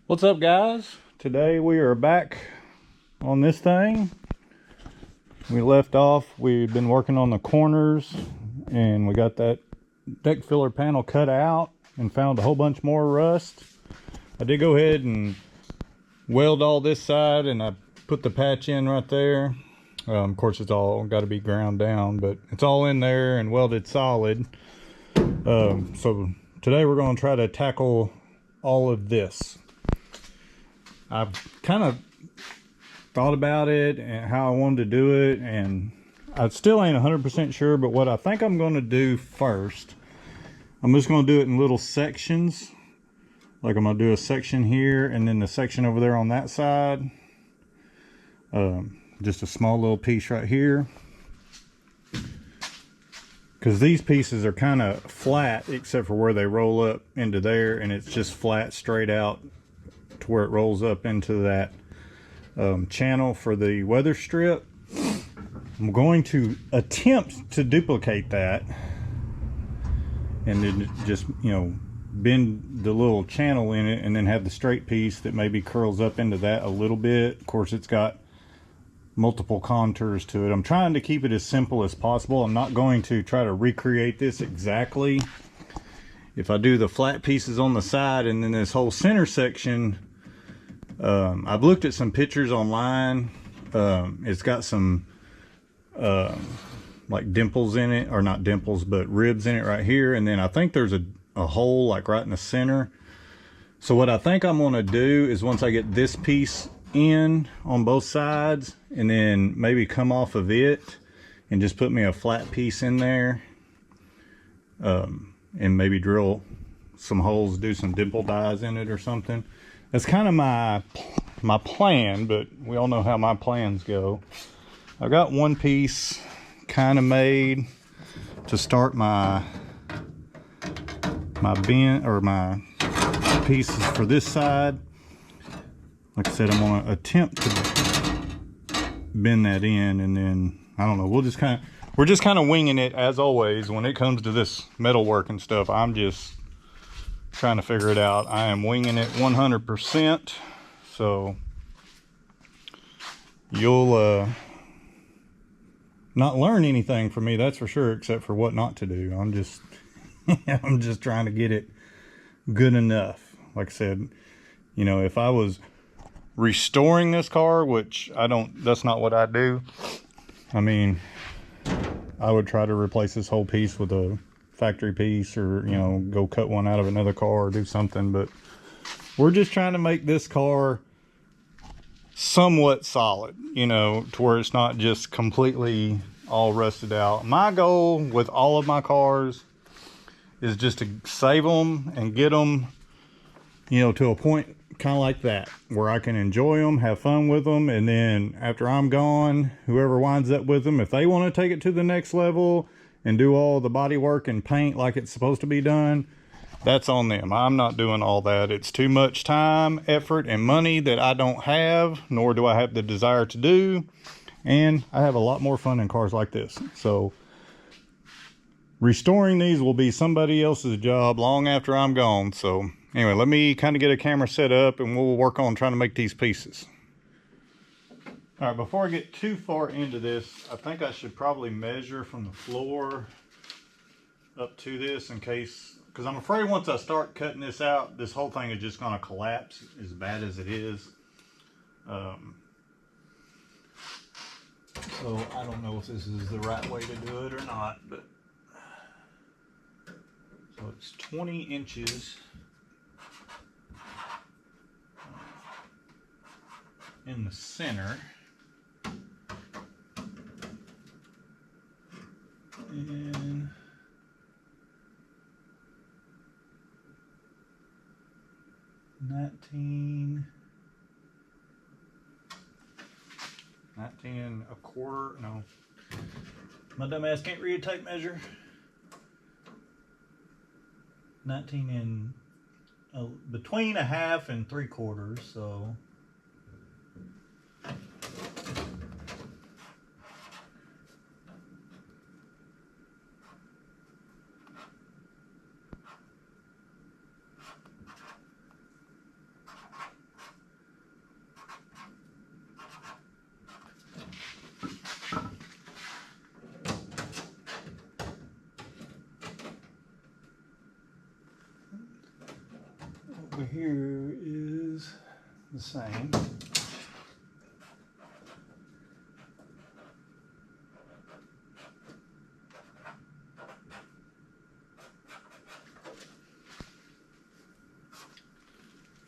What's up, guys? Today we are back on this thing. We left off, we've been working on the corners and we got that deck filler panel cut out and found a whole bunch more rust. I did go ahead and weld all this side and I put the patch in right there. Of course it's all got to be ground down, but it's all in there and welded solid. So today we're going to try to tackle all of this. I've kind of thought about it and how I wanted to do it, and I still ain't 100% sure, but what I think I'm going to do first, I'm just going to do it in little sections. Like I'm going to do a section here and then the section over there on that side. Just a small little piece right here. Because these pieces are kind of flat except for where they roll up into there, and it's just flat straight out to where it rolls up into that channel for the weather strip. I'm going to attempt to duplicate that and then just, you know, bend the little channel in it and then have the straight piece that maybe curls up into that a little bit. Of course, it's got multiple contours to it. I'm trying to keep it as simple as possible. I'm not going to try to recreate this exactly. If I do the flat pieces on the side and then this whole center section, I've looked at some pictures online. It's got some like dimples in it, or not dimples, but ribs in it right here. And then I think there's a hole like right in the center. So what I think I'm gonna do is once I get this piece in on both sides and then maybe come off of it and just put me a flat piece in there, and maybe drill some holes, do some dimple dies in it or something. That's kind of my plan, but we all know how my plans go. I've got one piece kind of made to start my bend, or my pieces for this side. Like I said, I'm going to attempt to bend that in, and then I don't know, we're just kind of winging it as always when it comes to this metal work and stuff. I'm just trying to figure it out. I am winging it 100%. So you'll not learn anything from me, that's for sure, except for what not to do. I'm just I'm just trying to get it good enough. Like I said, you know, if I was restoring this car, which I don't, that's not what I do. I mean, I would try to replace this whole piece with a factory piece, or, you know, go cut one out of another car or do something. But we're just trying to make this car somewhat solid, you know, to where it's not just completely all rusted out. My goal with all of my cars is just to save them and get them, you know, to a point kind of like that where I can enjoy them, have fun with them, and then after I'm gone, whoever winds up with them, if they want to take it to the next level and do all the body work and paint like it's supposed to be done, that's on them. I'm not doing all that. It's too much time, effort, and money that I don't have, nor do I have the desire to do. And I have a lot more fun in cars like this. So restoring these will be somebody else's job long after I'm gone. So anyway, let me kind of get a camera set up and we'll work on trying to make these pieces. All right, before I get too far into this, I think I should probably measure from the floor up to this, in case, because I'm afraid once I start cutting this out, this whole thing is just going to collapse as bad as it is. So I don't know if this is the right way to do it or not, but so it's 20 inches in the center. And 19 and a quarter. No, my dumb ass can't read a tape measure. 19 and between a half and 3/4. So over here is the same.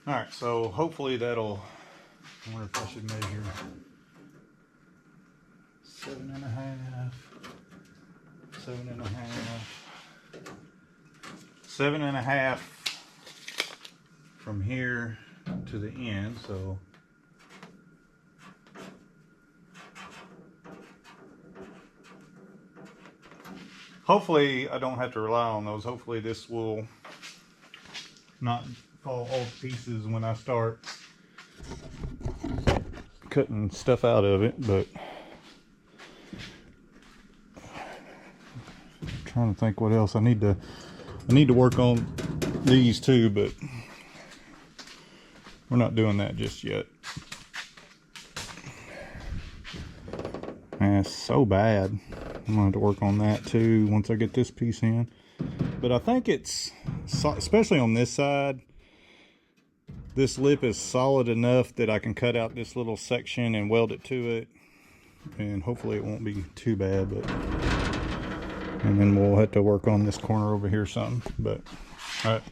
All right, so hopefully that'll, I wonder if I should measure 7.5, 7.5, 7.5 from here to the end, so hopefully I don't have to rely on those. Hopefully this will not fall all to pieces when I start cutting stuff out of it, but I'm trying to think what else I need to work on these too, but we're not doing that just yet. And it's so bad. I'm gonna have to work on that too once I get this piece in. But I think it's, especially on this side, this lip is solid enough that I can cut out this little section and weld it to it, and hopefully it won't be too bad. But and then we'll have to work on this corner over here some. But all right,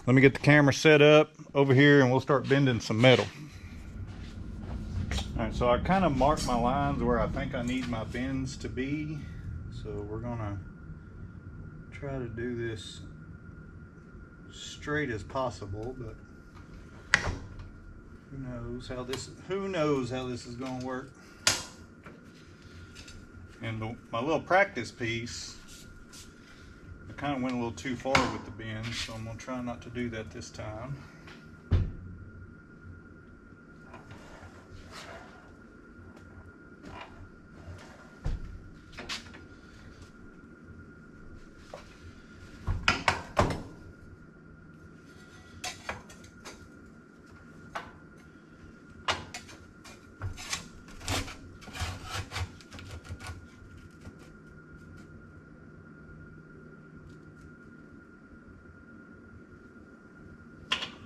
let me get the camera set up over here and we'll start bending some metal. All right, so I kind of marked my lines where I think I need my bends to be, so we're gonna try to do this straight as possible, but who knows how this is going to work. And my little practice piece, I kind of went a little too far with the bend, so I'm going to try not to do that this time.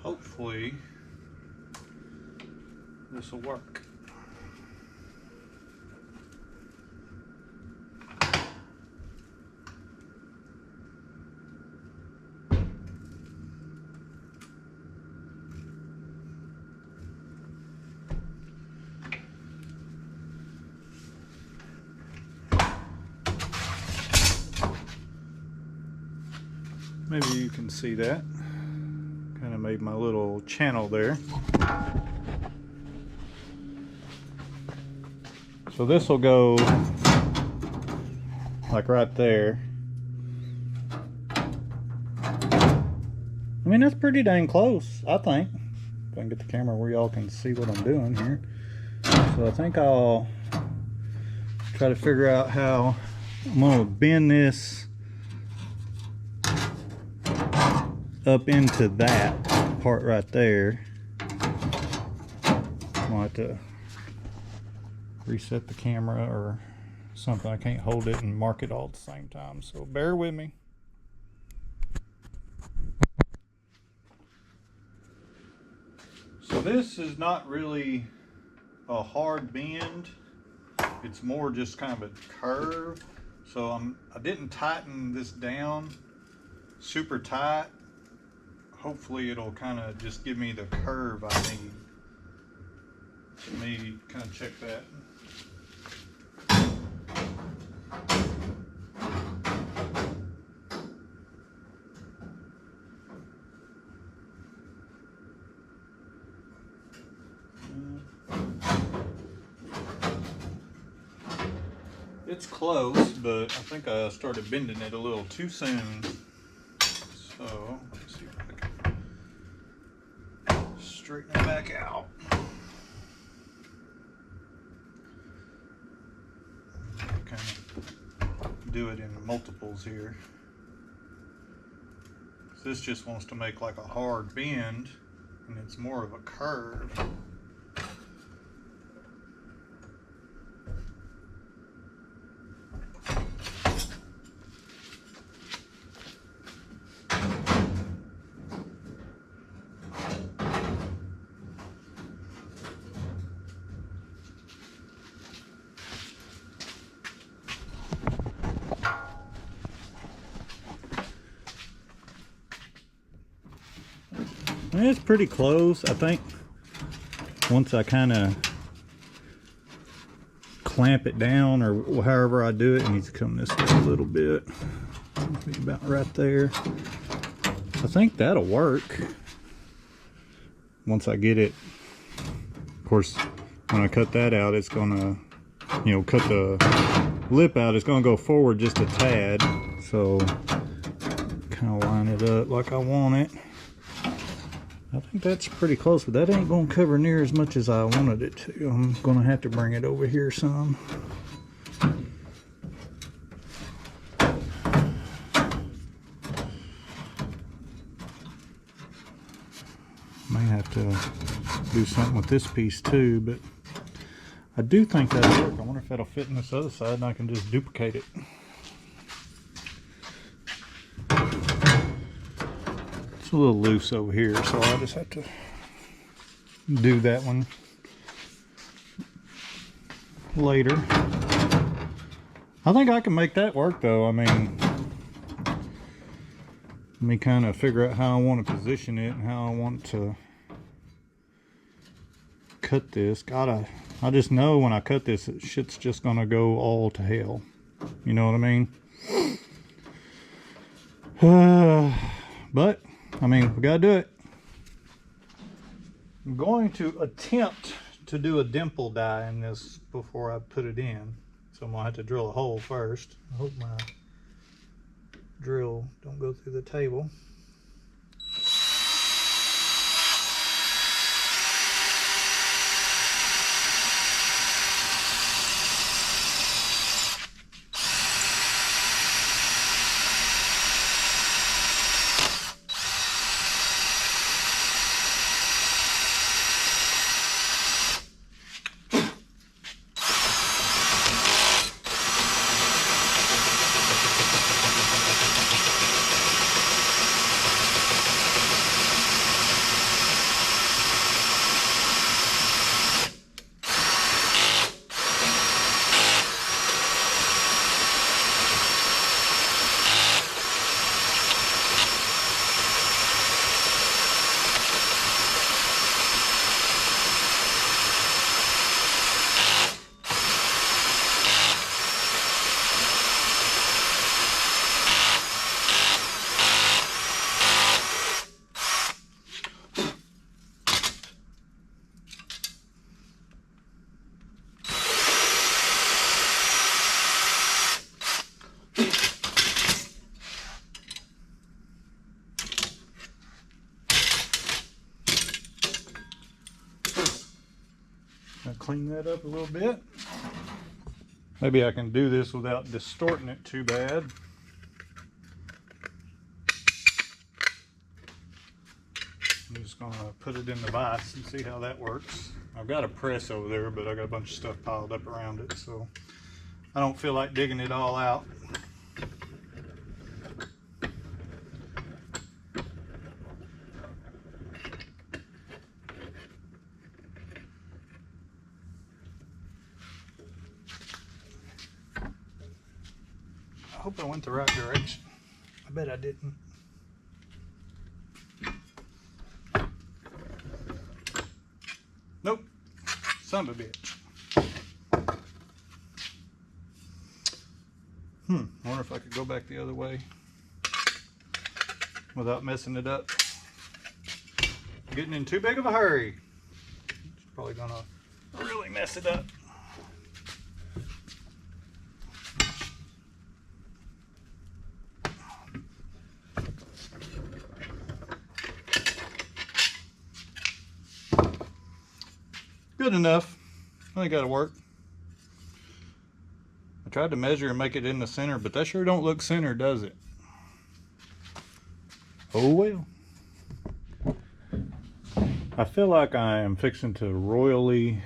Hopefully this will work. Maybe you can see that. Kind of made my little channel there. So this will go like right there. I mean, that's pretty dang close, I think. If I can get the camera where y'all can see what I'm doing here. So I think I'll try to figure out how I'm gonna bend this up into that part right there. I'll have to reset the camera or something. I can't hold it and mark it all at the same time, so bear with me. So this is not really a hard bend, it's more just kind of a curve. So I didn't tighten this down super tight. Hopefully it'll kind of just give me the curve I need. Let me kind of check that. It's close, but I think I started bending it a little too soon. So let's see if I can straighten it back out. Kind of do it in multiples here. So this just wants to make like a hard bend, and it's more of a curve. And it's pretty close, I think. Once I kind of clamp it down, or however I do it, it needs to come this way a little bit. Be about right there. I think that'll work. Once I get it, of course, when I cut that out, it's gonna, you know, cut the lip out, it's gonna go forward just a tad. So kind of line it up like I want it. I think that's pretty close, but that ain't gonna cover near as much as I wanted it to. I'm gonna have to bring it over here some. May have to do something with this piece too, but I do think that'll work. I wonder if that'll fit in this other side and I can just duplicate it. It's a little loose over here, so I'll just have to do that one later. I think I can make that work though. I mean, let me kind of figure out how I want to position it and how I want to cut this. I just know when I cut this, shit's just gonna go all to hell. You know what I mean? But I mean, we gotta do it. I'm going to attempt to do a dimple die in this before I put it in. So I'm gonna have to drill a hole first. I hope my drill don't go through the table. Clean that up a little bit. Maybe I can do this without distorting it too bad. I'm just gonna put it in the vise and see how that works. I've got a press over there, but I got a bunch of stuff piled up around it, so I don't feel like digging it all out. I hope I went the right direction. I bet I didn't. Nope. Son of a bitch. I wonder if I could go back the other way without messing it up. Getting in too big of a hurry. It's probably gonna really mess it up. Good enough. I think that'll work. I tried to measure and make it in the center, but that sure don't look centered, does it? Oh well. I feel like I am fixing to royally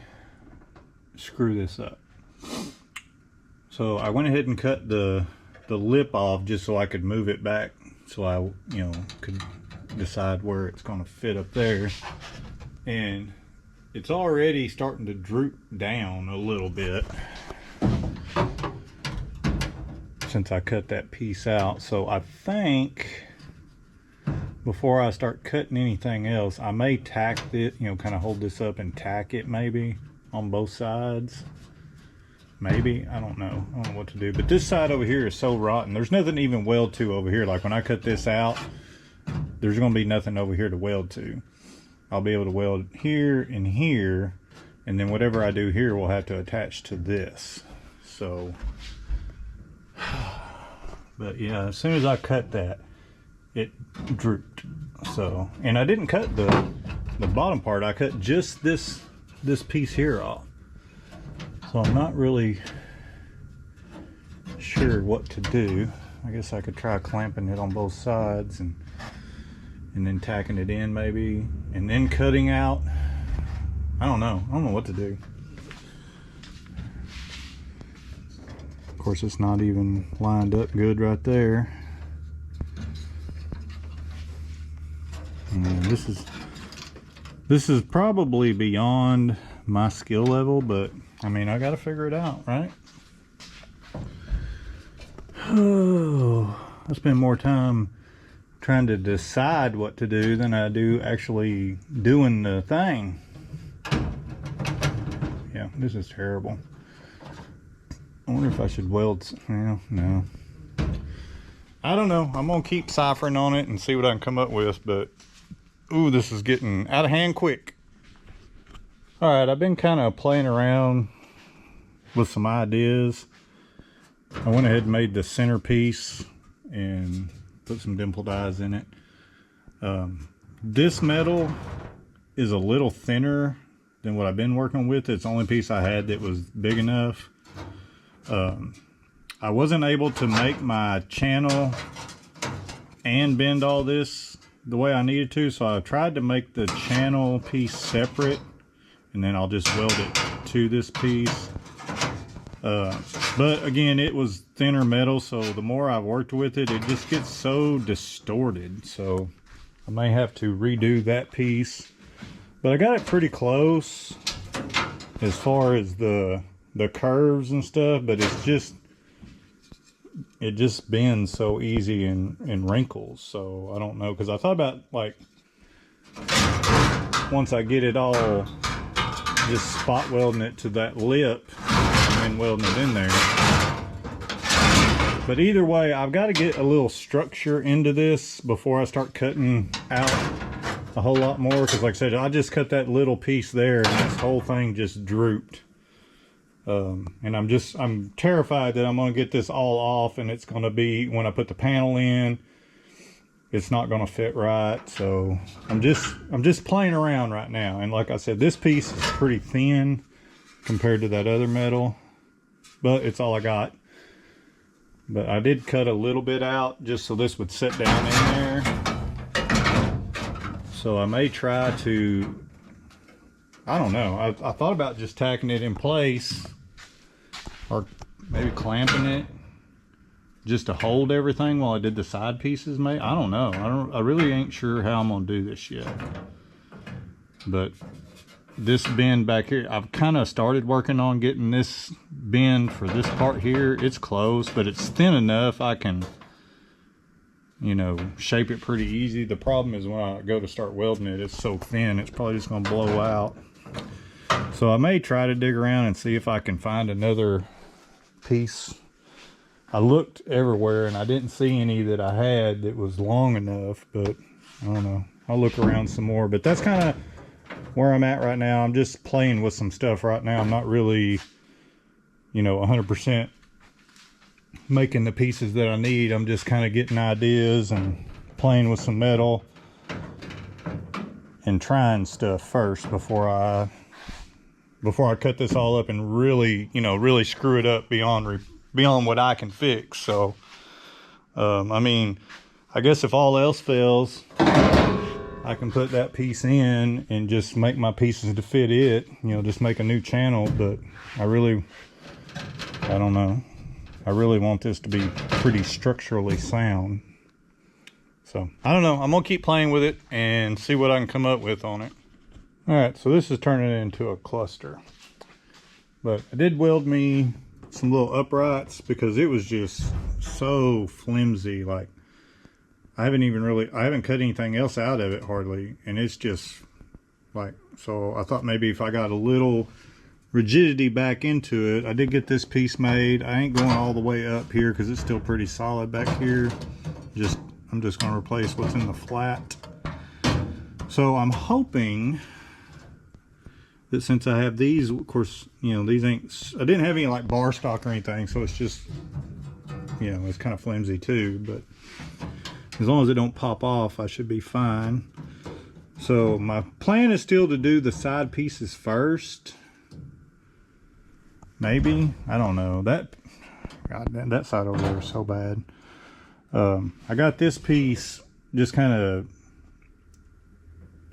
screw this up. So I went ahead and cut the lip off just so I could move it back, so I, you know, could decide where it's going to fit up there. And it's already starting to droop down a little bit since I cut that piece out. So I think before I start cutting anything else, I may tack it, you know, kind of hold this up and tack it maybe on both sides. Maybe, I don't know what to do. But this side over here is so rotten. There's nothing to even weld to over here. Like when I cut this out, there's gonna be nothing over here to weld to. I'll be able to weld here and here, and then whatever I do here will have to attach to this. So, but yeah, as soon as I cut that, it drooped. So, and I didn't cut the bottom part. I cut just this piece here off. So I'm not really sure what to do. I guess I could try clamping it on both sides and then tacking it in maybe, and then cutting out. I don't know what to do. Of course, it's not even lined up good right there. And this is probably beyond my skill level, but I mean, I gotta figure it out, right? Oh, I spend more time trying to decide what to do than I do actually doing the thing. Yeah, this is terrible. I wonder if I should weld. Well, no. I don't know. I'm gonna keep ciphering on it and see what I can come up with, but ooh, this is getting out of hand quick. All right, I've been kind of playing around with some ideas. I went ahead and made the centerpiece and put some dimpled eyes in it. This metal is a little thinner than what I've been working with. It's the only piece I had that was big enough. I wasn't able to make my channel and bend all this the way I needed to, so I tried to make the channel piece separate, and then I'll just weld it to this piece. But again, it was thinner metal, so the more I worked with it, it just gets so distorted. So I may have to redo that piece. But I got it pretty close as far as the curves and stuff, but it just bends so easy in wrinkles. So I don't know, because I thought about, like, once I get it all, just spot welding it to that lip and then welding it in there. But either way, I've got to get a little structure into this before I start cutting out a whole lot more, because like I said, I just cut that little piece there and this whole thing just drooped. And I'm terrified that I'm going to get this all off, and it's going to be, when I put the panel in, it's not going to fit right. So I'm just playing around right now. And like I said, this piece is pretty thin compared to that other metal, but it's all I got. But I did cut a little bit out just so this would sit down in there. So I may try to, I don't know, I thought about just tacking it in place, or maybe clamping it just to hold everything while I did the side pieces. Maybe, I don't know. I really ain't sure how I'm gonna do this yet. But this bend back here, I've kind of started working on getting this bend for this part here. It's close, but it's thin enough I can, you know, shape it pretty easy. The problem is when I go to start welding it, it's so thin, it's probably just gonna blow out. So I may try to dig around and see if I can find another piece. I looked everywhere and I didn't see any that I had that was long enough, but I don't know. I'll look around some more, but that's kind of where I'm at right now. I'm just playing with some stuff right now. I'm not really, you know, 100% making the pieces that I need. I'm just kind of getting ideas and playing with some metal and trying stuff first before I cut this all up and really, you know, really screw it up beyond what I can fix. So I mean, I guess if all else fails, I can put that piece in and just make my pieces to fit it, you know, just make a new channel. But I don't know. I really want this to be pretty structurally sound. So I don't know. I'm gonna keep playing with it and see what I can come up with on it. All right, so this is turning it into a cluster. But I did weld me some little uprights because it was just so flimsy. Like, I haven't cut anything else out of it hardly, and it's just like, so I thought maybe if I got a little rigidity back into it. I did get this piece made. I ain't going all the way up here because it's still pretty solid back here. I'm just going to replace what's in the flat. So I'm hoping that since I have these, of course, you know, these ain't, I didn't have any like bar stock or anything, so it's just, you know, it's kind of flimsy too, but as long as it don't pop off, I should be fine. So my plan is still to do the side pieces first. Maybe, I don't know. That, God, that side over there is so bad. I got this piece just kind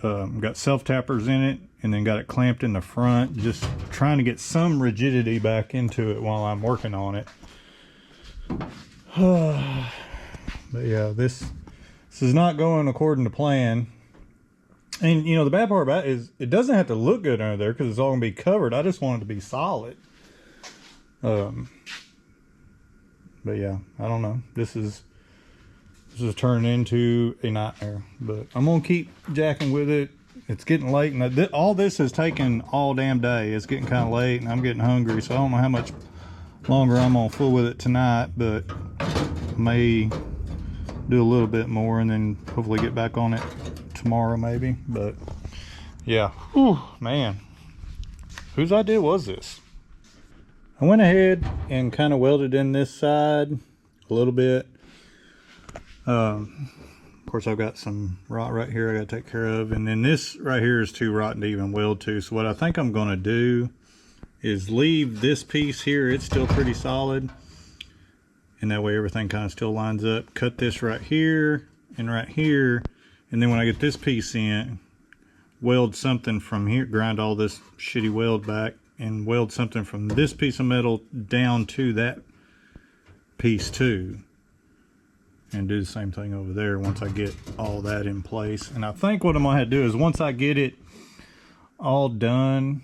of got self tappers in it, and then got it clamped in the front, just trying to get some rigidity back into it while I'm working on it. But yeah, this is not going according to plan. And you know, the bad part about it is it doesn't have to look good under there because it's all gonna be covered. I just want it to be solid. But yeah, I don't know. This is turning into a nightmare, but I'm gonna keep jacking with it. It's getting late, and all this has taken all damn day. It's getting kind of late, and I'm getting hungry, so I don't know how much longer I'm gonna fool with it tonight, but I may do a little bit more and then hopefully get back on it tomorrow maybe. But yeah, whew, man, whose idea was this? I went ahead and kind of welded in this side a little bit. Of course, I've got some rot right here I got to take care of, and then this right here is too rotten to even weld to. So what I think I'm going to do is leave this piece here. It's still pretty solid, and that way everything kind of still lines up. Cut this right here and right here, and then when I get this piece in, weld something from here, grind all this shitty weld back, and weld something from this piece of metal down to that piece too, and do the same thing over there once I get all that in place. And I think what I'm gonna have to do is once I get it all done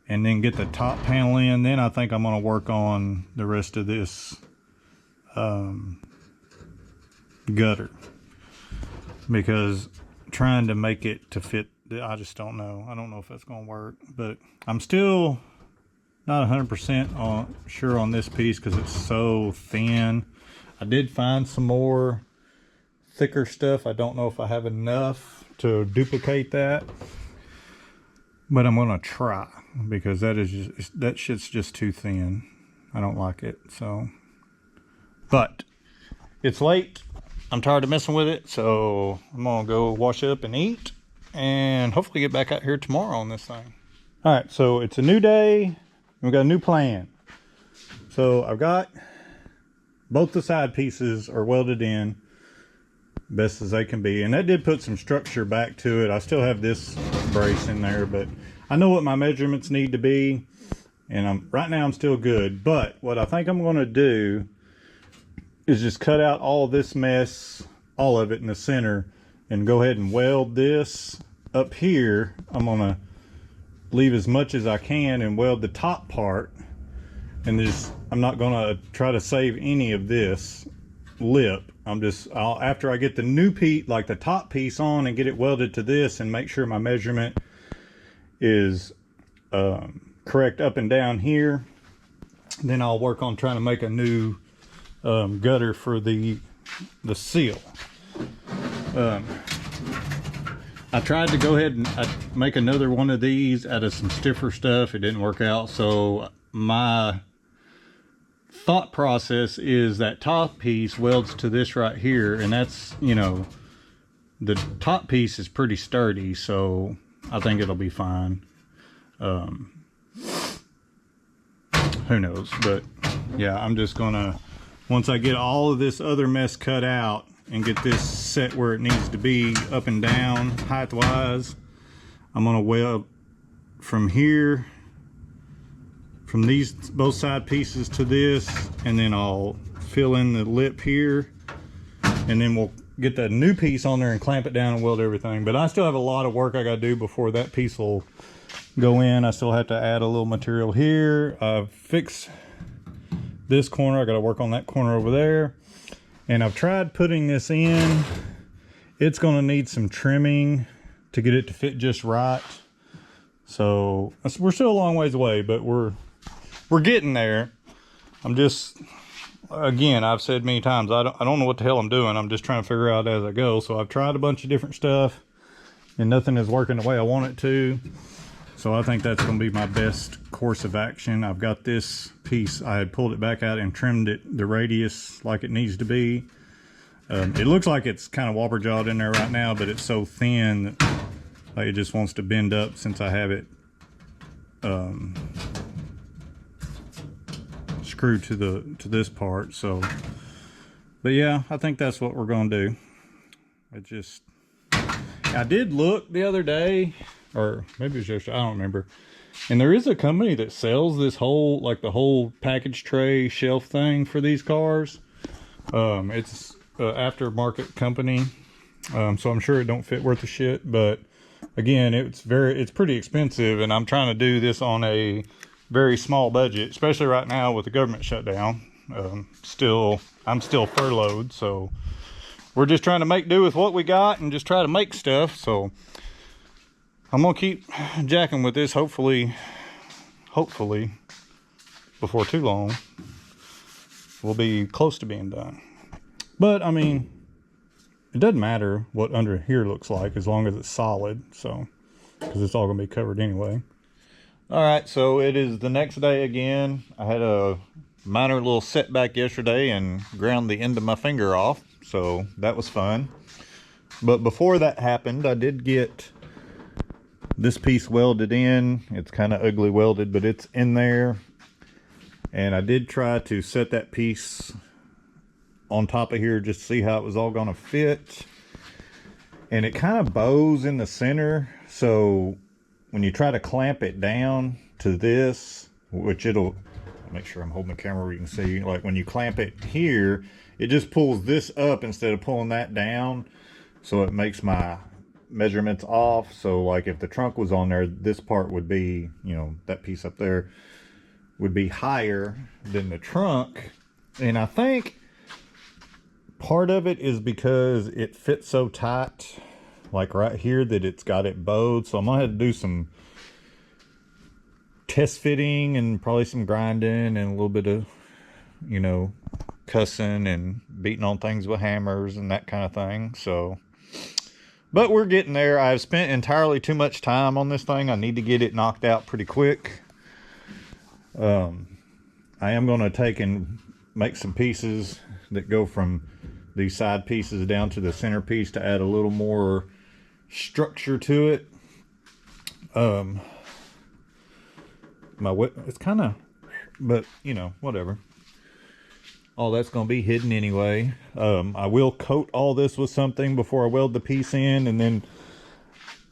and then get the top panel in, then I think I'm gonna work on the rest of this gutter, because trying to make it to fit, I just don't know. I don't know if that's gonna work, but I'm still not 100% sure on this piece because it's so thin. I did find some more thicker stuff. I don't know if I have enough to duplicate that, but I'm gonna try, because that shit's just too thin. I don't like it. So, but it's late. I'm tired of messing with it, so I'm gonna go wash up and eat, and hopefully get back out here tomorrow on this thing. All right, so it's a new day, and we got a new plan. So I've got both the side pieces are welded in best as they can be, and that did put some structure back to it. I still have this brace in there, but I know what my measurements need to be, and right now I'm still good. But what I think I'm going to do is just cut out all of this mess, all of it in the center, and go ahead and weld this up here. I'm going to leave as much as I can and weld the top part, and I'm not going to try to save any of this lip. After I get the new piece, like the top piece on, and get it welded to this and make sure my measurement is correct up and down here, then I'll work on trying to make a new gutter for the seal. I tried to go ahead and make another one of these out of some stiffer stuff. It didn't work out, so my thought process is that top piece welds to this right here, and that's, you know, the top piece is pretty sturdy, so I think it'll be fine. Who knows? But yeah, I'm just gonna, once I get all of this other mess cut out and get this set where it needs to be up and down height wise, I'm gonna weld from here, from these both side pieces to this, and then I'll fill in the lip here, and then we'll get that new piece on there and clamp it down and weld everything. But I still have a lot of work I gotta do before that piece will go in. I still have to add a little material here. I've fixed this corner. I gotta work on that corner over there, And I've tried putting this in. It's going to need some trimming to get it to fit just right. So we're still a long ways away, but we're getting there. I'm just, again, I've said many times, I don't know what the hell I'm doing. I'm just trying to figure out as I go. So I've tried a bunch of different stuff and nothing is working the way I want it to. So I think that's going to be my best course of action. I've got this piece, I had pulled it back out and trimmed it, the radius like it needs to be. It looks like it's kind of whopper jawed in there right now, but it's so thin that like it just wants to bend up since I have it screwed to this part. So, but yeah, I think that's what we're going to do. I did look the other day, or maybe it was yesterday, I don't remember. And there is a company that sells this whole, like the whole package tray shelf thing for these cars. It's an aftermarket company. So I'm sure it don't fit worth a shit, but again, it's pretty expensive, and I'm trying to do this on a very small budget, especially right now with the government shutdown. I'm still furloughed, so we're just trying to make do with what we got and just try to make stuff. So I'm gonna keep jacking with this. Hopefully before too long we'll be close to being done. But I mean, it doesn't matter what under here looks like as long as it's solid, so, because it's all gonna be covered anyway. All right, so it is the next day again. I had a minor little setback yesterday and ground the end of my finger off, so that was fun. But before that happened, I did get this piece welded in. It's kind of ugly welded, but it's in there. And I did try to set that piece on top of here just to see how it was all gonna fit. And it kind of bows in the center, so when you try to clamp it down to this, which it'll, make sure I'm holding the camera where you can see, like when you clamp it here, it just pulls this up instead of pulling that down, so it makes my measurements off. So like if the trunk was on there, this part would be, you know, that piece up there would be higher than the trunk. And I think part of it is because it fits so tight, like right here, that it's got it bowed. So I'm gonna have to do some test fitting and probably some grinding and a little bit of, you know, cussing and beating on things with hammers and that kind of thing. So, but we're getting there. I've spent entirely too much time on this thing. I need to get it knocked out pretty quick. I am going to take and make some pieces that go from these side pieces down to the center piece to add a little more structure to it. It's kind of, but you know, whatever. All that's going to be hidden anyway. I will coat all this with something before I weld the piece in, and then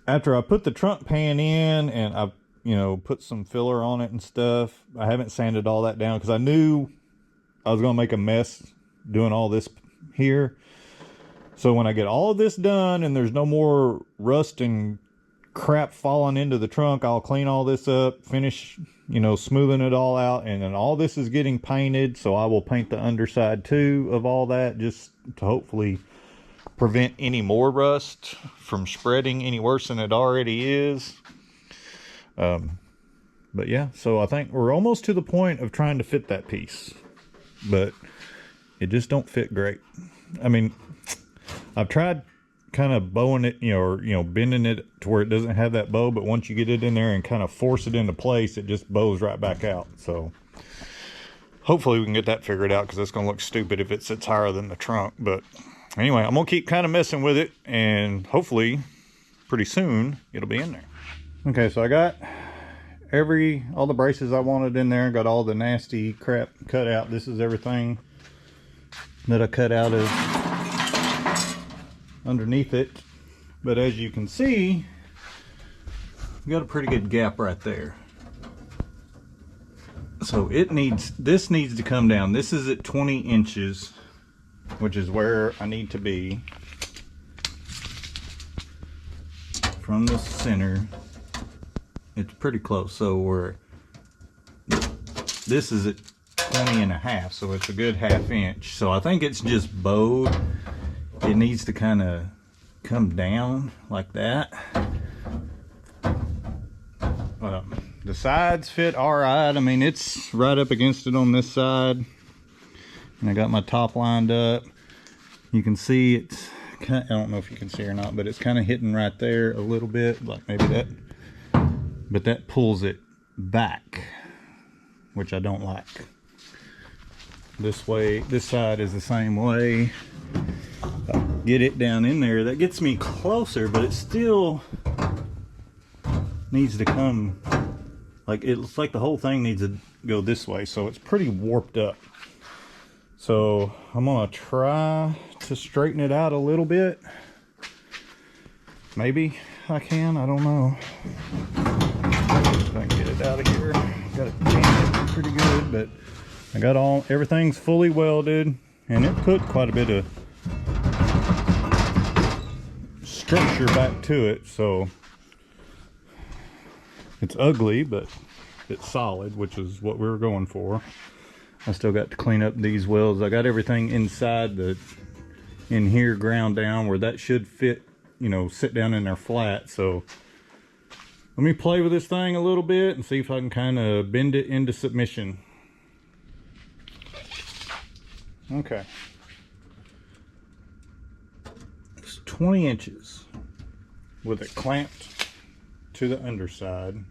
after I put the trunk pan in and I've, you know, put some filler on it and stuff, I haven't sanded all that down because I knew I was going to make a mess doing all this here. So when I get all of this done and there's no more rust and crap falling into the trunk, I'll clean all this up, finish, you know, smoothing it all out, and then all this is getting painted, so I will paint the underside too of all that, just to hopefully prevent any more rust from spreading any worse than it already is. But yeah, so I think we're almost to the point of trying to fit that piece, but it just don't fit great. I mean, I've tried kind of bowing it, you know, or, you know, bending it to where it doesn't have that bow, but once you get it in there and kind of force it into place, it just bows right back out. So hopefully we can get that figured out, because it's going to look stupid if it sits higher than the trunk. But anyway, I'm going to keep kind of messing with it, and hopefully pretty soon it'll be in there. Okay, so I got all the braces I wanted in there, got all the nasty crap cut out. This is everything that I cut out of underneath it. But as you can see, we got a pretty good gap right there. So this needs to come down. This is at 20 inches, which is where I need to be from the center. It's pretty close. So this is at 20.5, so it's a good 1/2 inch. So I think it's just bowed. It needs to kind of come down like that. The sides fit all right. I mean, it's right up against it on this side, and I got my top lined up. You can see it's kind of, I don't know if you can see or not, but it's kind of hitting right there a little bit, like maybe that, but that pulls it back, which I don't like. This way, this side is the same way. Get it down in there, that gets me closer, but it still needs to come, like it looks like the whole thing needs to go this way, so it's pretty warped up. So I'm gonna try to straighten it out a little bit. Maybe I can, I don't know. If I can get it out of here. Got it jammed pretty good, but I got everything's fully welded, and it put quite a bit of structure back to it, so it's ugly, but it's solid, which is what we were going for. I still got to clean up these welds. I got everything inside in here ground down where that should fit, you know, sit down in there flat. So let me play with this thing a little bit and see if I can kind of bend it into submission. Okay. It's 20 inches with it clamped to the underside.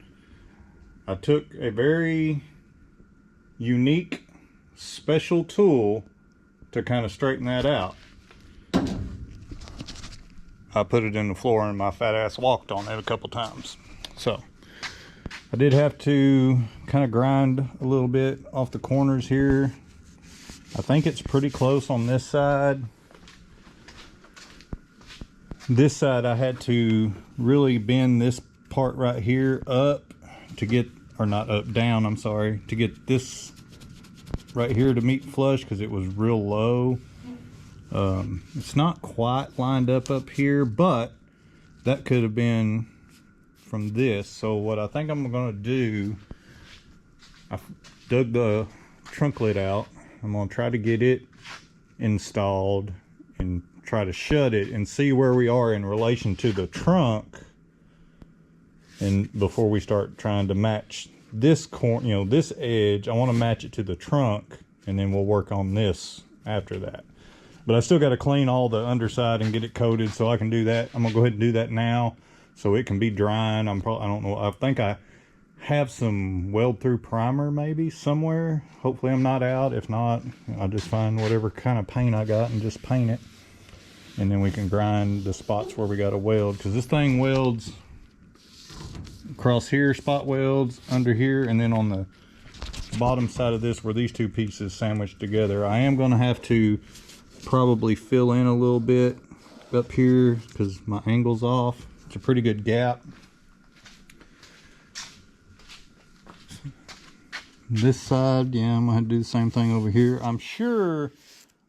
I took a very unique special tool to kind of straighten that out. I put it in the floor and my fat ass walked on it a couple times. So I did have to kind of grind a little bit off the corners here. I think it's pretty close on this side. This side I had to really bend this part right here up to get, or not up, down, I'm sorry, to get this right here to meet flush because it was real low. It's not quite lined up here, but that could have been from this. So what I think I'm gonna do, I dug the trunk lid out. I'm gonna try to get it installed and try to shut it and see where we are in relation to the trunk, and before we start trying to match this corner, you know, this edge, I want to match it to the trunk, and then we'll work on this after that. But I still got to clean all the underside and get it coated, so I can do that. I'm gonna go ahead and do that now so it can be drying. I don't know, I think I have some weld through primer maybe somewhere. Hopefully I'm not out. If not, I'll just find whatever kind of paint I got and just paint it, and then we can grind the spots where we got to weld, because this thing welds across here, spot welds under here, and then on the bottom side of this where these two pieces sandwiched together. I am going to have to probably fill in a little bit up here because my angle's off. It's a pretty good gap. This side, yeah, I'm gonna have to do the same thing over here. I'm sure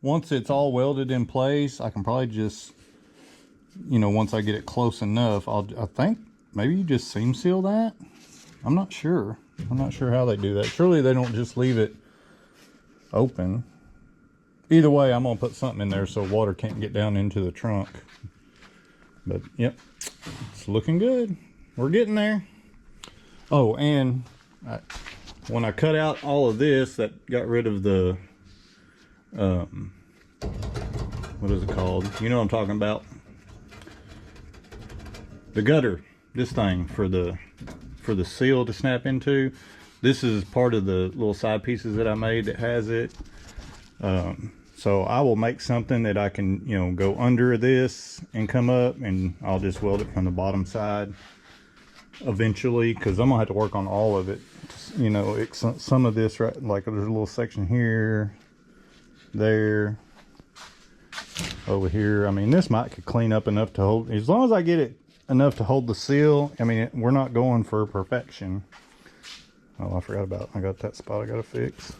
once it's all welded in place, I can probably just, you know, once I get it close enough, I think maybe you just seam seal that. I'm not sure. I'm not sure how they do that. Surely they don't just leave it open. Either way, I'm gonna put something in there so water can't get down into the trunk. But yep, it's looking good. We're getting there. Oh, and when I cut out all of this, that got rid of the what is it called? You know what I'm talking about? The gutter, this thing for the seal to snap into. This is part of the little side pieces that I made that has it. So I will make something that I can, you know, go under this and come up, and I'll just weld it from the bottom side eventually, because I'm gonna have to work on all of it. You know, some of this, right, like there's a little section here, there, over here. I mean, this might could clean up enough to hold, as long as I get it enough to hold the seal. I mean, we're not going for perfection. Oh, I forgot about, I got that spot I gotta fix.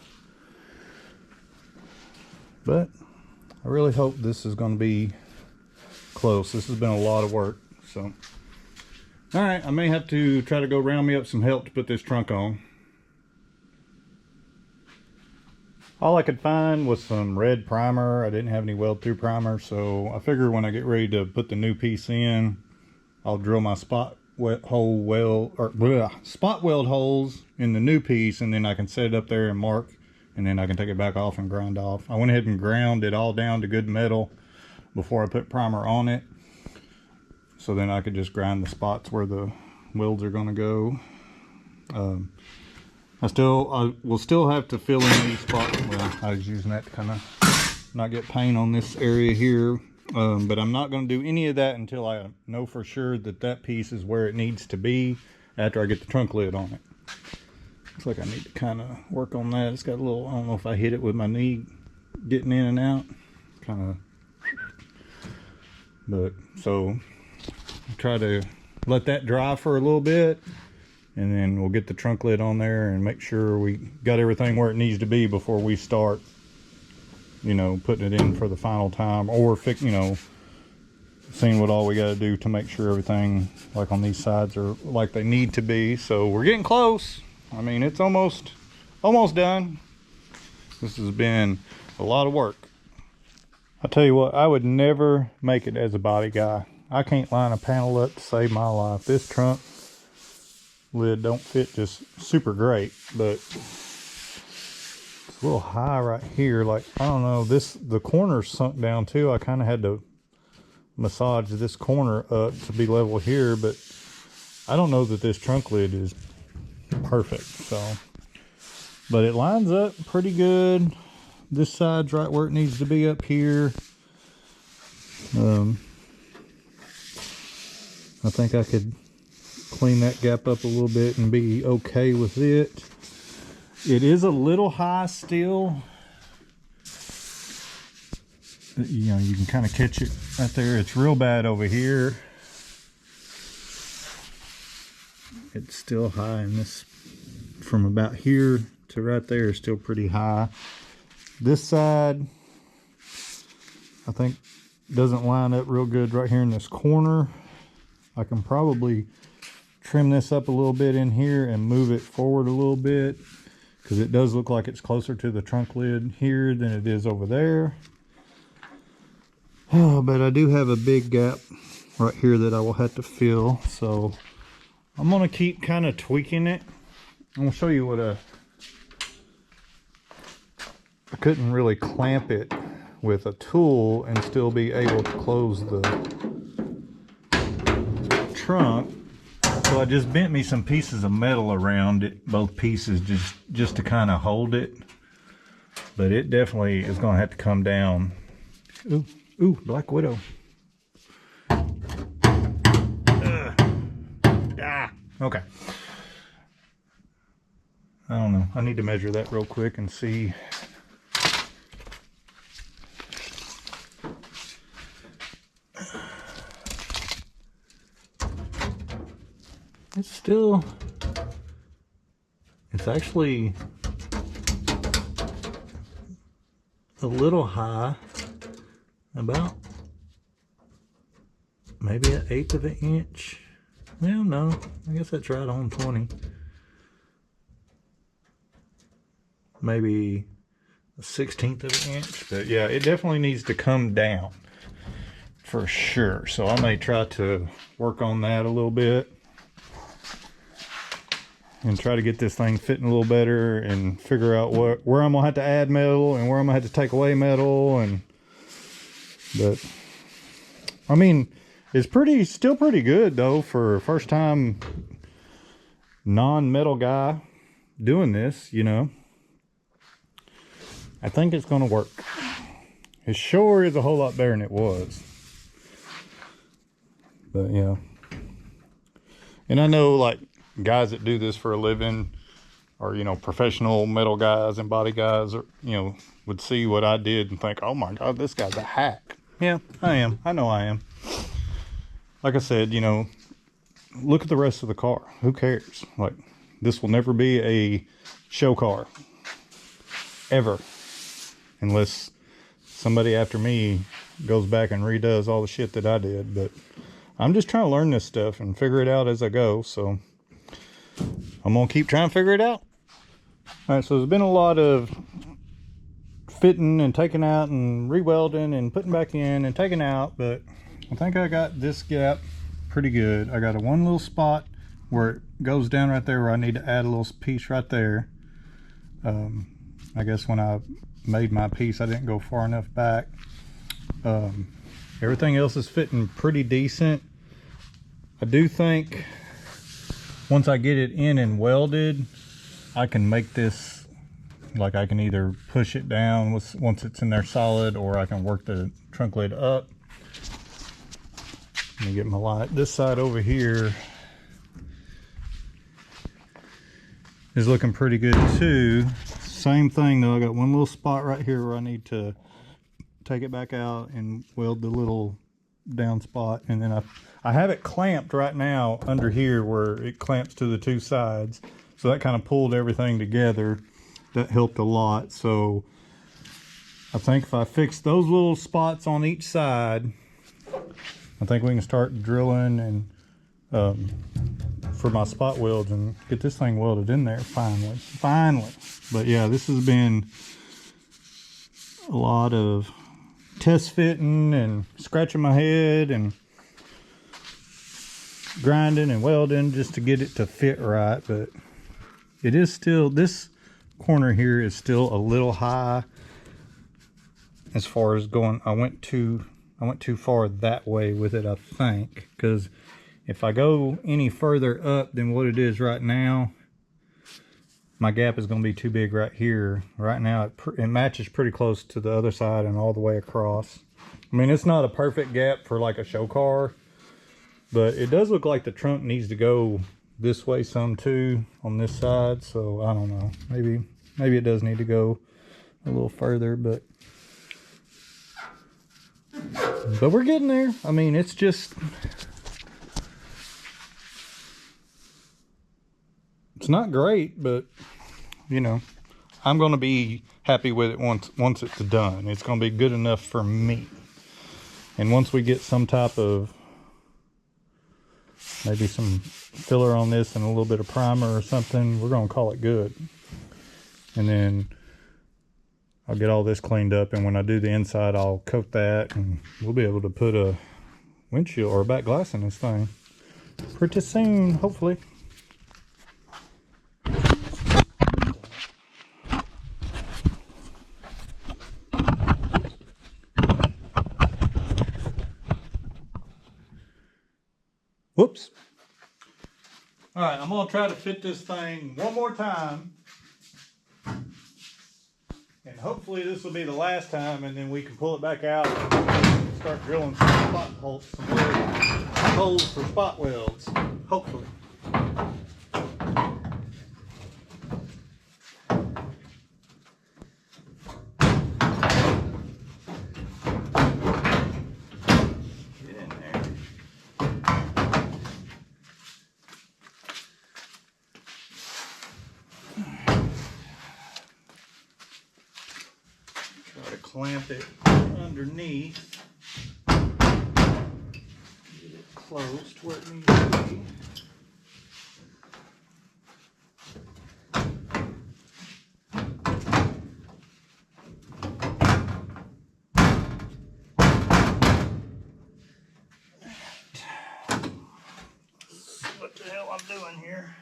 But I really hope this is going to be close. This has been a lot of work. So, all right, I may have to try to go round me up some help to put this trunk on. All I could find was some red primer. I didn't have any weld through primer, so I figure when I get ready to put the new piece in, I'll drill my spot weld holes in the new piece, and then I can set it up there and mark, and then I can take it back off and grind off. I went ahead and ground it all down to good metal before I put primer on it, so then I could just grind the spots where the welds are going to go. I will still have to fill in these spots. Well, I was using that to kind of not get paint on this area here. But I'm not going to do any of that until I know for sure that that piece is where it needs to be after I get the trunk lid on it. Looks like I need to kind of work on that. It's got a little, I don't know if I hit it with my knee getting in and out. Kind of. But so try to let that dry for a little bit, and then we'll get the trunk lid on there and make sure we got everything where it needs to be before we start, you know, putting it in for the final time, or you know, seeing what all we got to do to make sure everything like on these sides are like they need to be. So we're getting close. I mean, it's almost done. This has been a lot of work. I'll tell you what, I would never make it as a body guy. I can't line a panel up to save my life. This trunk lid don't fit just super great, but it's a little high right here. Like, I don't know, the corner's sunk down too. I kind of had to massage this corner up to be level here, but I don't know that this trunk lid is perfect. So, but it lines up pretty good. This side's right where it needs to be up here. I think I could clean that gap up a little bit and be okay with it. It is a little high still. You know, you can kind of catch it right there. It's real bad over here. It's still high, and this from about here to right there is still pretty high. This side, I think, doesn't line up real good right here in this corner. I can probably trim this up a little bit in here and move it forward a little bit, because it does look like it's closer to the trunk lid here than it is over there. Oh, but I do have a big gap right here that I will have to fill, so I'm going to keep kind of tweaking it. I'm going to show you what I couldn't really clamp it with a tool and still be able to close the trunk. So I just bent me some pieces of metal around it, both pieces, just to kind of hold it. But it definitely is going to have to come down. Ooh, Black Widow. Okay. I don't know. I need to measure that real quick and see. It's actually a little high, about maybe 1/8 of an inch. Well, no, I guess that's right on 20. Maybe 1/16 of an inch, but yeah, it definitely needs to come down for sure. So I may try to work on that a little bit and try to get this thing fitting a little better, and figure out where I'm gonna have to add metal and where I'm gonna have to take away metal. But I mean, it's still pretty good though for a first time non-metal guy doing this, you know. I think it's gonna work. It sure is a whole lot better than it was. But yeah. And I know, like, guys that do this for a living, or, you know, professional metal guys and body guys, or, you know, would see what I did and think, oh my God, this guy's a hack. Yeah, I am. I know I am. Like I said, you know, look at the rest of the car. Who cares? Like, this will never be a show car. Ever. Unless somebody after me goes back and redoes all the shit that I did. But I'm just trying to learn this stuff and figure it out as I go. So I'm going to keep trying to figure it out. All right, so there's been a lot of fitting and taking out and re-welding and putting back in and taking out, but I think I got this gap pretty good. I got a one little spot where it goes down right there where I need to add a little piece right there. I guess when I made my piece I didn't go far enough back. Everything else is fitting pretty decent. I do think once I get it in and welded, I can make this, like I can either push it down once it's in there solid, or I can work the trunk lid up. Let me get my light. This side over here is looking pretty good too. Same thing though, I got one little spot right here where I need to take it back out and weld the little down spot, and then I have it clamped right now under here where it clamps to the two sides, so that kind of pulled everything together. That helped a lot. So I think if I fix those little spots on each side, I think we can start drilling and for my spot welds and get this thing welded in there finally. But yeah, this has been a lot of test fitting and scratching my head and grinding and welding just to get it to fit right. But it is still, this corner here is still a little high as far as going. I went too far that way with it, I think, because if I go any further up than what it is right now, my gap is going to be too big right here. Right now it matches pretty close to the other side and all the way across. I mean, it's not a perfect gap for like a show car, but it does look like the trunk needs to go this way some too on this side. So I don't know, maybe it does need to go a little further, but we're getting there. I mean, it's just, it's not great, but you know, I'm going to be happy with it once it's done. It's going to be good enough for me. And once we get some type of, maybe some filler on this and a little bit of primer or something, we're going to call it good. And then I'll get all this cleaned up, and when I do the inside, I'll coat that, and we'll be able to put a windshield or a back glass in this thing pretty soon, hopefully. Whoops. All right, I'm gonna try to fit this thing one more time, and hopefully this will be the last time, and then we can pull it back out and start drilling some spot holes, some more holes for spot welds, hopefully. Clamp it underneath, get it close to where it needs to be. What the hell I'm doing here?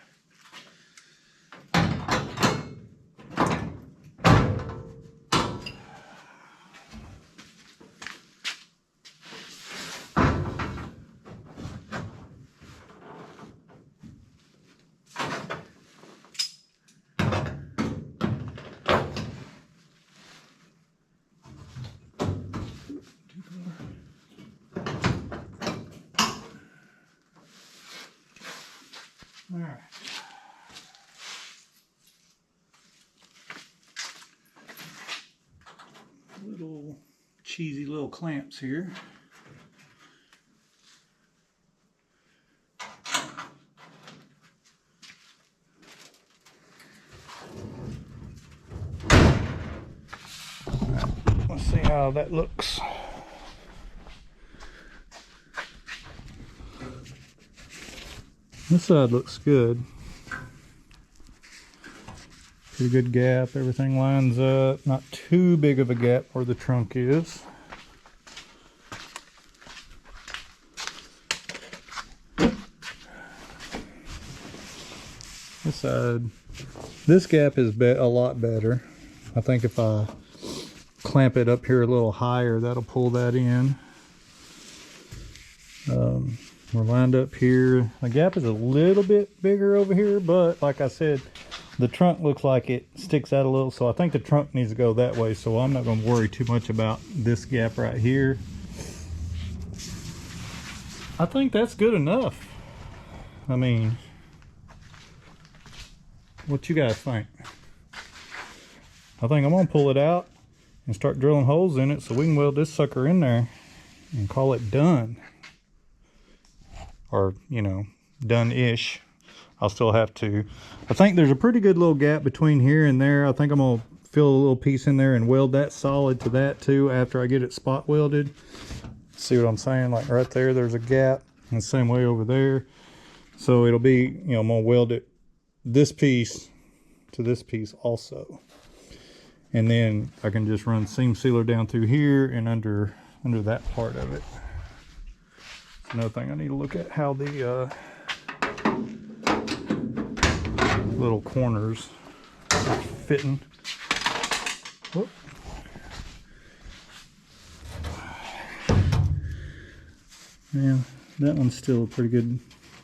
All right. Little cheesy little clamps here. All right. Let's see how that looks. This side looks good. Pretty good gap, everything lines up. Not too big of a gap where the trunk is. This side, this gap is a lot better. I think if I clamp it up here a little higher, that'll pull that in. We're lined up here. The gap is a little bit bigger over here, but like I said, the trunk looks like it sticks out a little, so I think the trunk needs to go that way, so I'm not going to worry too much about this gap right here. I think that's good enough. I mean, what you guys think? I think I'm going to pull it out and start drilling holes in it so we can weld this sucker in there and call it done. Or, you know, done-ish. I'll still have to. I think there's a pretty good little gap between here and there. I think I'm going to fill a little piece in there and weld that solid to that too after I get it spot welded. See what I'm saying? Like right there, there's a gap. And the same way over there. So it'll be, you know, I'm going to weld it, this piece to this piece also. And then I can just run seam sealer down through here and under that part of it. Another thing I need to look at how the little corners are fitting. Whoop. Yeah, that one's still pretty good,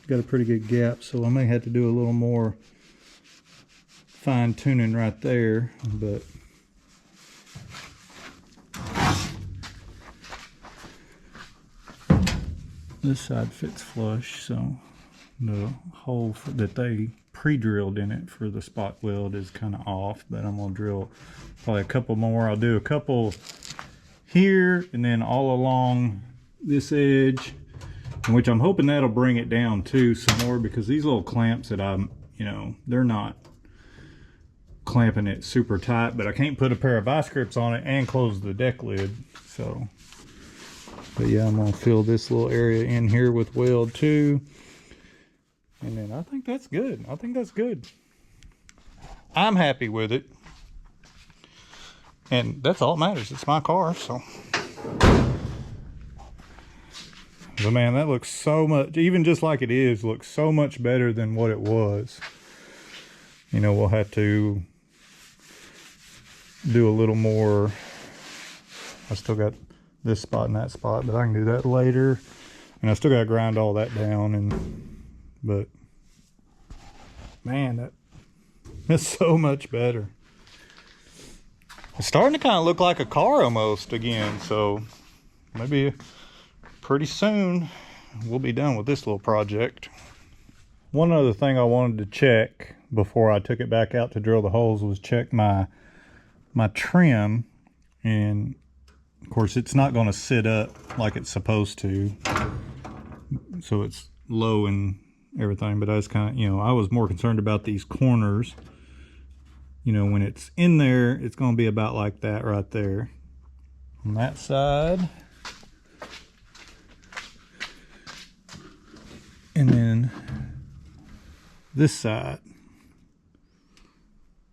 got a pretty good gap, so I may have to do a little more fine tuning right there, but this side fits flush, so the hole that they pre-drilled in it for the spot weld is kind of off, but I'm gonna drill probably a couple more. I'll do a couple here and then all along this edge, which I'm hoping that'll bring it down too some more, because these little clamps that I'm, you know, they're not clamping it super tight, but I can't put a pair of vice grips on it and close the deck lid. So, but yeah, I'm gonna fill this little area in here with weld too. And then I think that's good. I think that's good. I'm happy with it. And that's all that matters. It's my car, so. But man, that looks so much, even just like it is, looks so much better than what it was. You know, we'll have to do a little more. I still got this spot and that spot, but I can do that later. And I still got to grind all that down, but man, that's so much better. It's starting to kind of look like a car almost again, so maybe pretty soon we'll be done with this little project. One other thing I wanted to check before I took it back out to drill the holes was check my trim, and of course it's not going to sit up like it's supposed to, so it's low and everything, but I was kind of, you know, I was more concerned about these corners. You know, when it's in there, it's going to be about like that right there on that side. And then this side.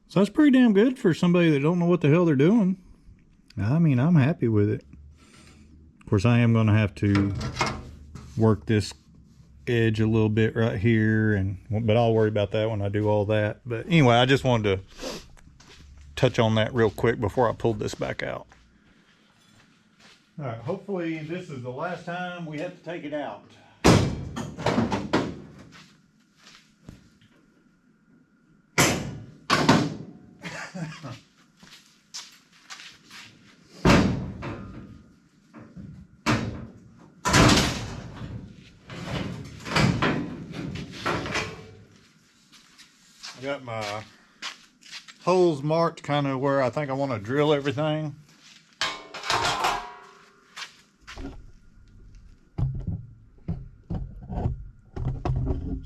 So that's pretty damn good for somebody that don't know what the hell they're doing. I mean, I'm happy with it. Of course, I am going to have to work this edge a little bit right here, but I'll worry about that when I do all that. But anyway, I just wanted to touch on that real quick before I pulled this back out. All right, hopefully this is the last time we have to take it out. I got my holes marked kind of where I think I want to drill everything.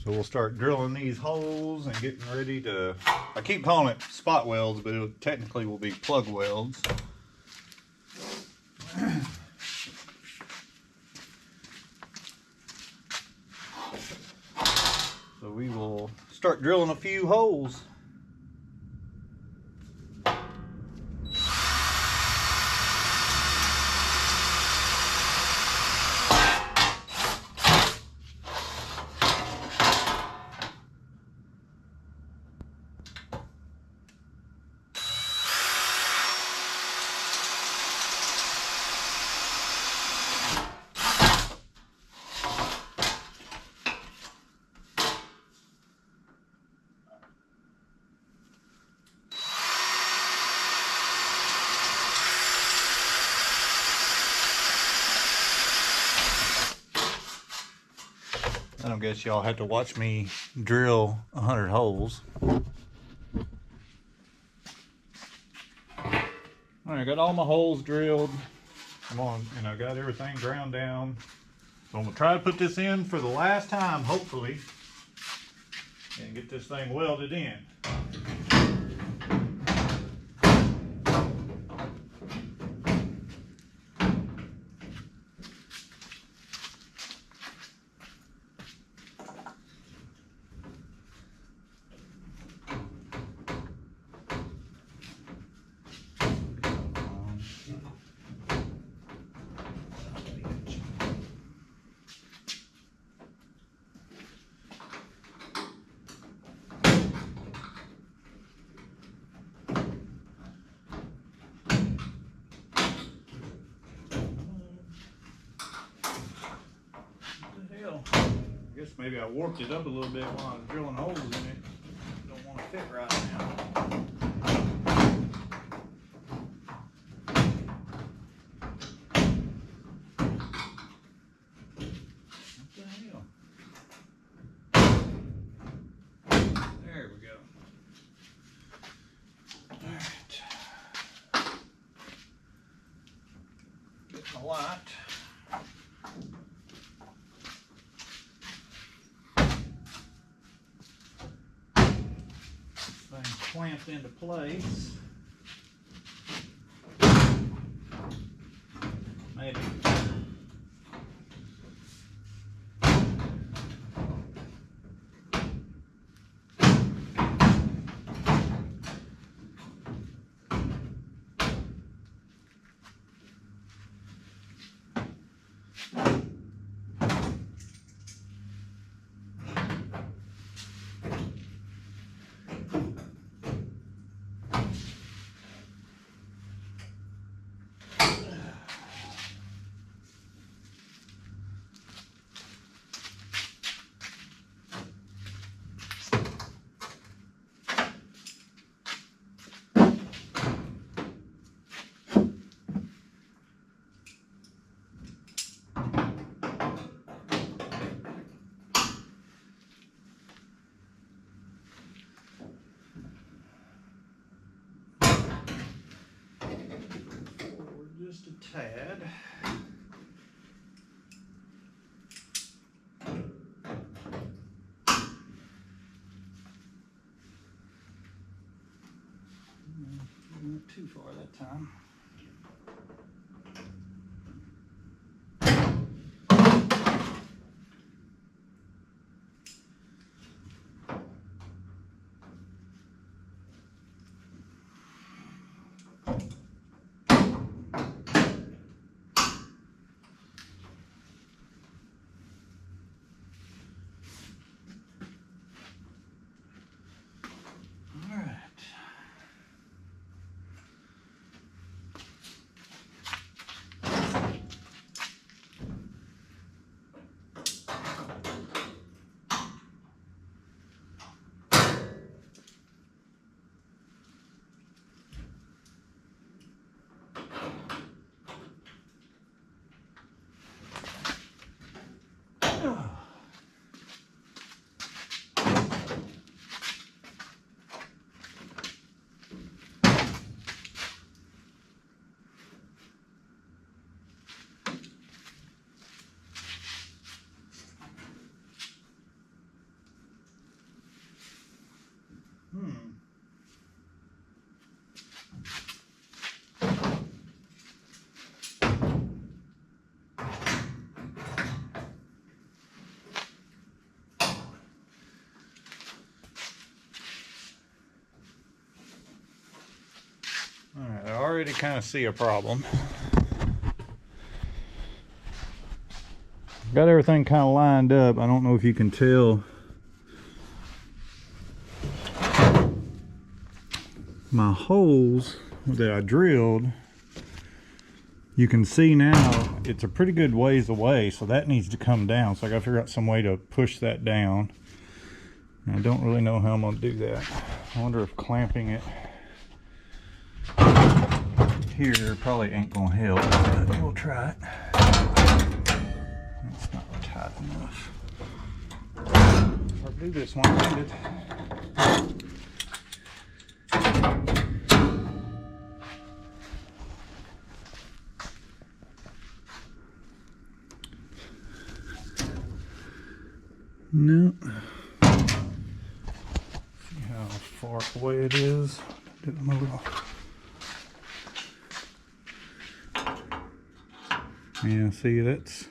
So we'll start drilling these holes and getting ready to, I keep calling it spot welds, but it technically will be plug welds. So we will start drilling a few holes. guess y'all have to watch me drill 100 holes. Alright, I got all my holes drilled. I'm on, and I got everything ground down. So I'm gonna try to put this in for the last time, hopefully, and get this thing welded in. I guess maybe I warped it up a little bit while I was drilling holes in it. Don't want to fit right now. What the hell? There we go. Alright. Get my light. Clamped into place. Maybe. Just a tad. Not too far that time. Alright, I already kind of see a problem. Got everything kind of lined up. I don't know if you can tell. My holes that I drilled, you can see now it's a pretty good ways away, so that needs to come down. So I got to figure out some way to push that down. And I don't really know how I'm going to do that. I wonder if clamping it here probably ain't going to help, but we'll try it. It's not tight enough. or do this one-handed. No. See how far away it is. Do it a little. Yeah, see, that's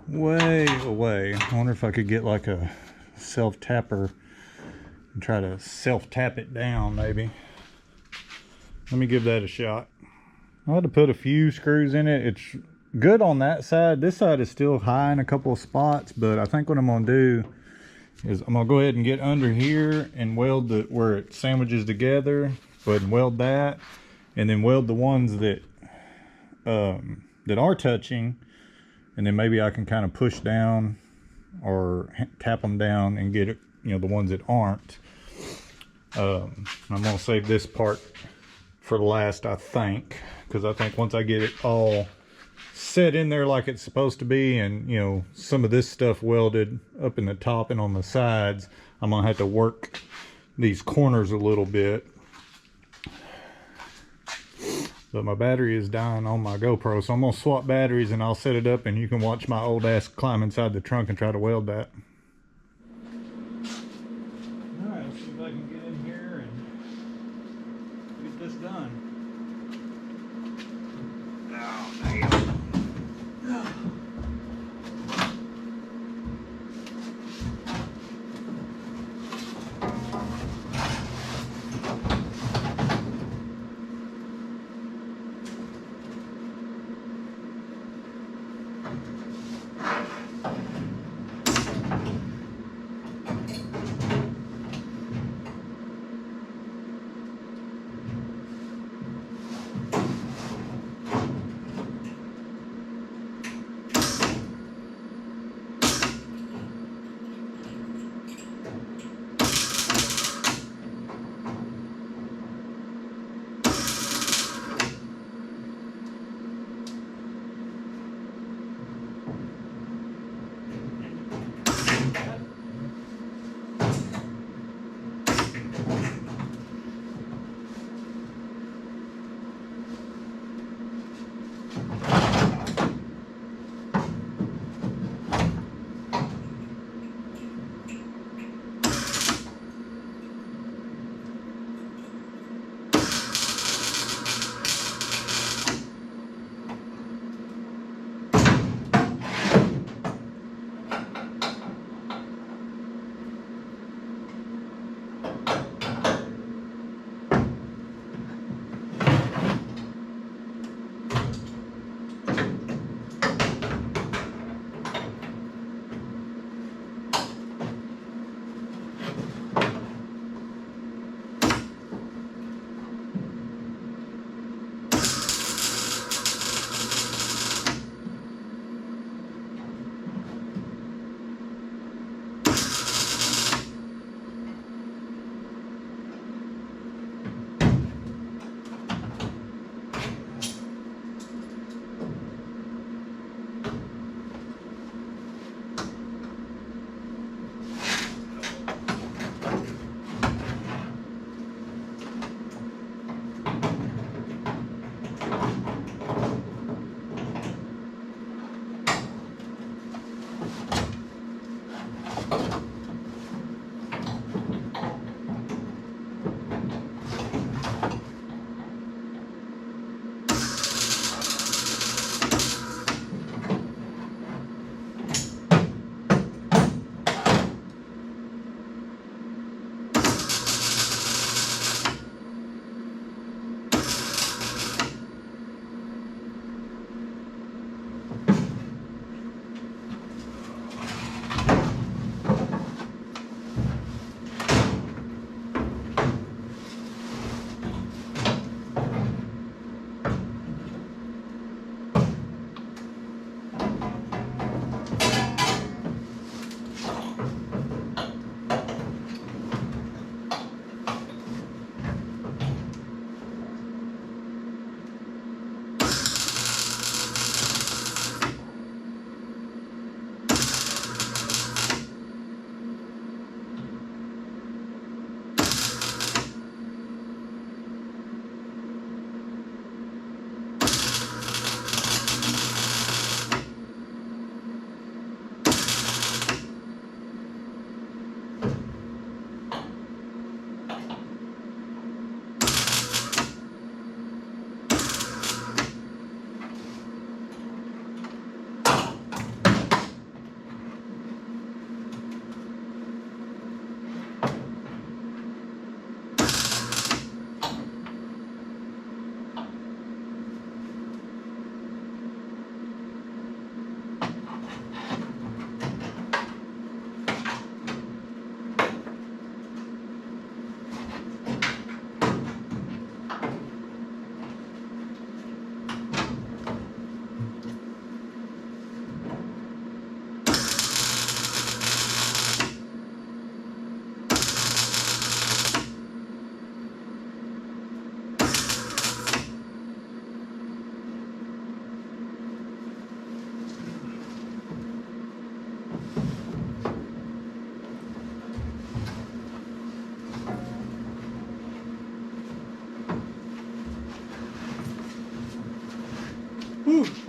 way away. I wonder if I could get like a self-tapper and try to self-tap it down, maybe. Let me give that a shot. I had to put a few screws in it. It's good on that side. This side is still high in a couple of spots, but I think what I'm gonna do is I'm gonna go ahead and get under here and weld the where it sandwiches together. Go ahead and weld that, and then weld the ones that that are touching, and then maybe I can kind of push down or tap them down and get it, you know, the ones that aren't. I'm gonna save this part for last, I think, because I think once I get it all set in there like it's supposed to be, and you know, some of this stuff welded up in the top and on the sides, I'm gonna have to work these corners a little bit. But my battery is dying on my GoPro, so I'm gonna swap batteries and I'll set it up and you can watch my old ass climb inside the trunk and try to weld that. Alright, let's see if I can get in here and get this done. Oh, damn.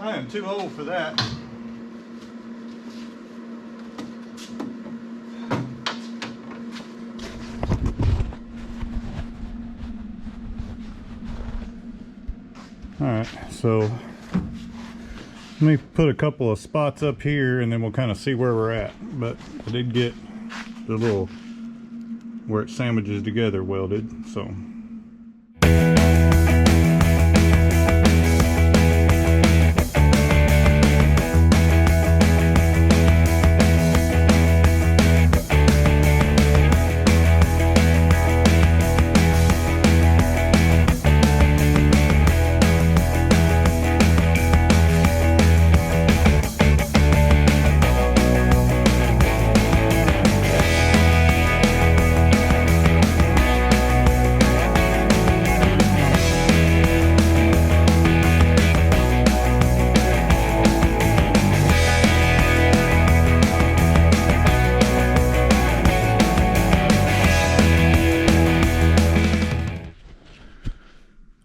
I am too old for that. Alright, so let me put a couple of spots up here and then we'll kind of see where we're at. But I did get the little where it sandwiches together welded, so.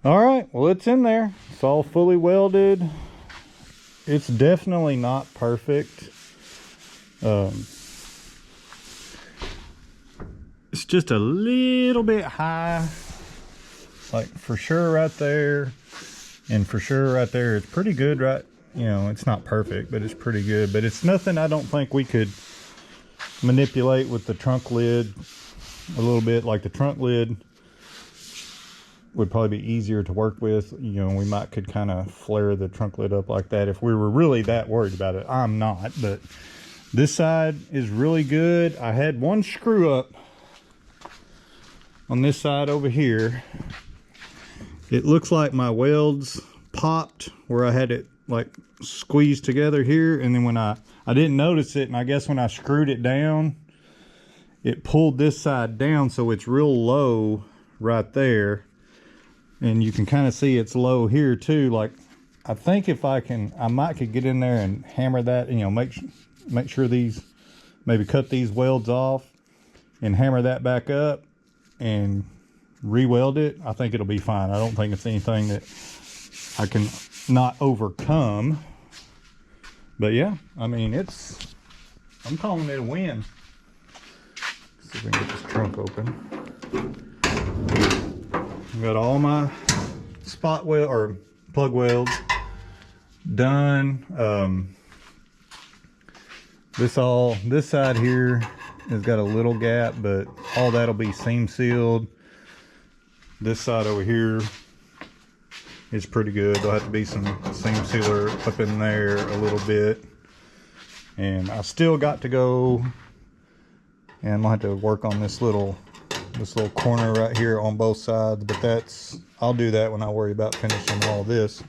Alright, well it's in there. It's all fully welded. It's definitely not perfect. It's just a little bit high. Like for sure right there. And for sure right there. It's pretty good, right? You know, it's not perfect, but it's pretty good. But it's nothing I don't think we could manipulate with the trunk lid a little bit. Like the trunk lid would probably be easier to work with. You know, we might could kind of flare the trunk lid up like that if we were really that worried about it. I'm not, but this side is really good. I had one screw up on this side over here. It looks like my welds popped where I had it like squeezed together here, and then when I didn't notice it, and I guess when I screwed it down, it pulled this side down so it's real low right there. And you can kind of see it's low here too. Like, I think if I might could get in there and hammer that, and, you know, make sure these, maybe cut these welds off and hammer that back up and re-weld it. I think it'll be fine. I don't think it's anything that I can not overcome. But yeah, I mean, I'm calling it a win. Let's see if we can get this trunk open. Got all my spot weld or plug welds done. This side here has got a little gap, but all that'll be seam sealed. This side over here is pretty good. There'll have to be some seam sealer up in there a little bit. And I still got to go, and I'm gonna have to work on this little corner right here on both sides, but I'll do that when I worry about finishing all this.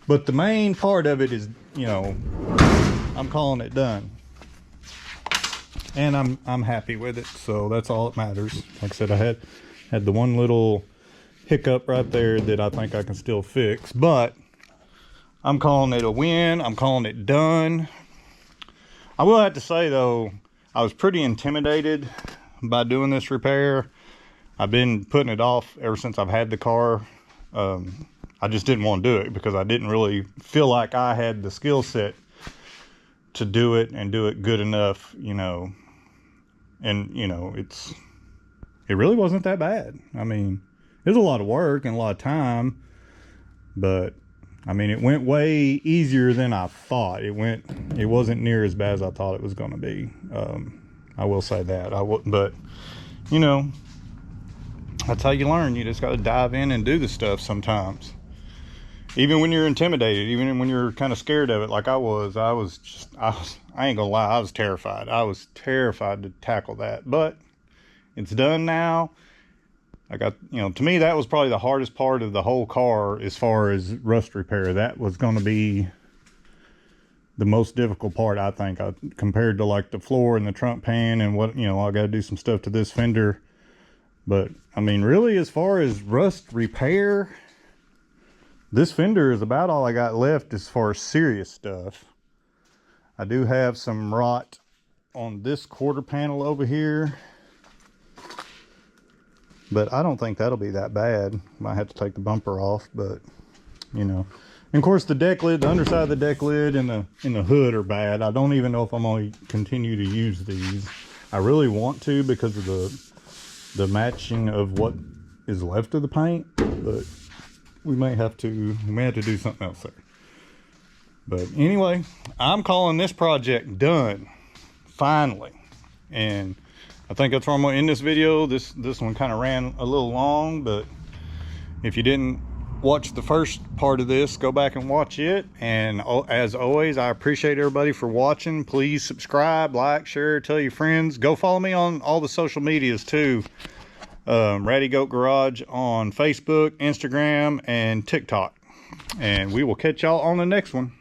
But the main part of it is, you know, I'm calling it done, and I'm happy with it, so that's all that matters. Like I said, I had the one little hiccup right there that I think I can still fix, but I'm calling it a win. I'm calling it done. I will have to say though, I was pretty intimidated by doing this repair. I've been putting it off ever since I've had the car. I just didn't want to do it because I didn't really feel like I had the skill set to do it and do it good enough, you know. And you know, it really wasn't that bad. I mean, it was a lot of work and a lot of time, but I mean, it went way easier than I thought. It wasn't near as bad as I thought it was going to be. I will say that. But you know, that's how you learn. You just got to dive in and do the stuff sometimes. Even when you're intimidated, even when you're kind of scared of it, like I ain't gonna lie, I was terrified. I was terrified to tackle that, but it's done now. I got, you know, to me, that was probably the hardest part of the whole car as far as rust repair. That was going to be the most difficult part, I think, compared to like the floor and the trunk pan and what, you know, I got to do some stuff to this fender. But I mean, really, as far as rust repair, this fender is about all I got left as far as serious stuff. I do have some rot on this quarter panel over here, but I don't think that'll be that bad. Might have to take the bumper off, but you know, And of course the deck lid, the underside of the deck lid and the hood are bad. I don't even know if I'm going to continue to use these. I really want to because of the matching of what is left of the paint, but we may have to do something else there. But anyway, I'm calling this project done, finally. And I think that's where I'm going to end this video. This one kind of ran a little long, but if you didn't watch the first part of this, go back and watch it. And as always, I appreciate everybody for watching. Please subscribe, like, share, tell your friends. Go follow me on all the social medias too. Ratty Goat Garage on Facebook, Instagram, and TikTok. And we will catch y'all on the next one.